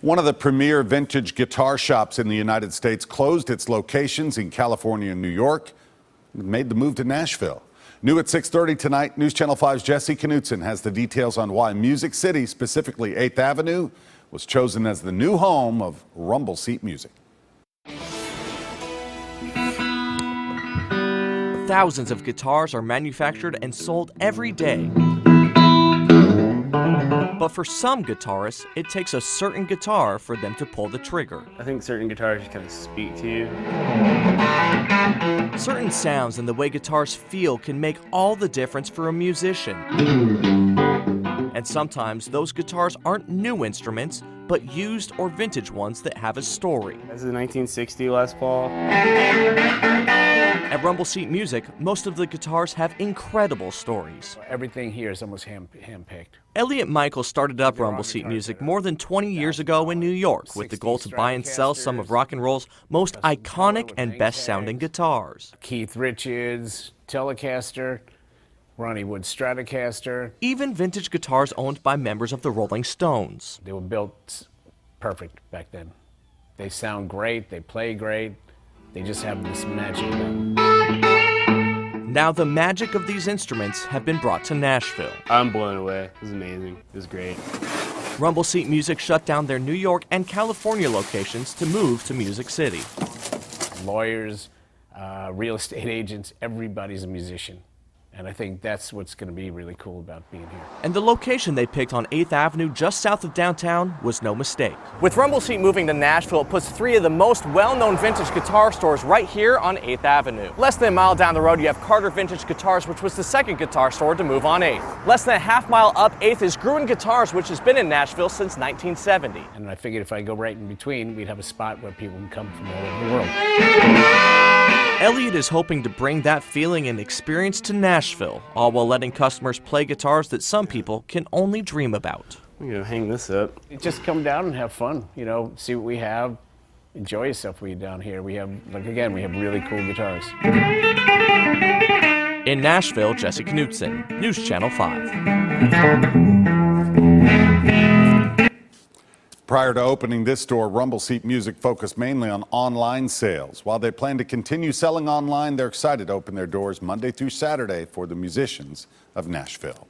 One of the premier vintage guitar shops in the United States closed its locations in California and New York and made the move to Nashville. New at 6:30 tonight, News Channel 5's Jesse Knutson has the details on why Music City, specifically 8th Avenue, was chosen as the new home of rumble seat music. Thousands of guitars are manufactured and sold every day. But for some guitarists, it takes a certain guitar for them to pull the trigger. I think certain guitars just kind of speak to you. Certain sounds and the way guitars feel can make all the difference for a musician. And sometimes those guitars aren't new instruments, but used or vintage ones that have a story. This is a 1960 Les Paul. At Rumble Seat Music, most of the guitars have incredible stories. Everything here is almost hand-picked. Elliot Michael started up Rumble Seat Music more than 20 years ago in New York with the goal to buy and sell some of rock and roll's most iconic and best-sounding guitars. Keith Richards, Telecaster, Ronnie Wood Stratocaster. Even vintage guitars owned by members of the Rolling Stones. They were built perfect back then. They sound great, they play great, they just have this magic. Now the magic of these instruments have been brought to Nashville. I'm blown away. It was amazing. It was great. Rumble Seat Music shut down their New York and California locations to move to Music City. Lawyers, real estate agents, everybody's a musician. And I think that's what's going to be really cool about being here. And the location they picked on 8th Avenue just south of downtown was no mistake. With Rumble Seat moving to Nashville, it puts three of the most well-known vintage guitar stores right here on 8th Avenue. Less than a mile down the road, you have Carter Vintage Guitars, which was the second guitar store to move on 8th. Less than a half mile up 8th is Gruen Guitars, which has been in Nashville since 1970. And I figured if I go right in between, we'd have a spot where people can come from all over the world. Elliot is hoping to bring that feeling and experience to Nashville, all while letting customers play guitars that some people can only dream about. I'm gonna hang this up. Just come down and have fun, you know, see what we have, enjoy yourself when you're down here. We have, like again, we have really cool guitars. In Nashville, Jesse Knutson, News Channel 5. Prior to opening this store, Rumble Seat Music focused mainly on online sales. While they plan to continue selling online, they're excited to open their doors Monday through Saturday for the musicians of Nashville.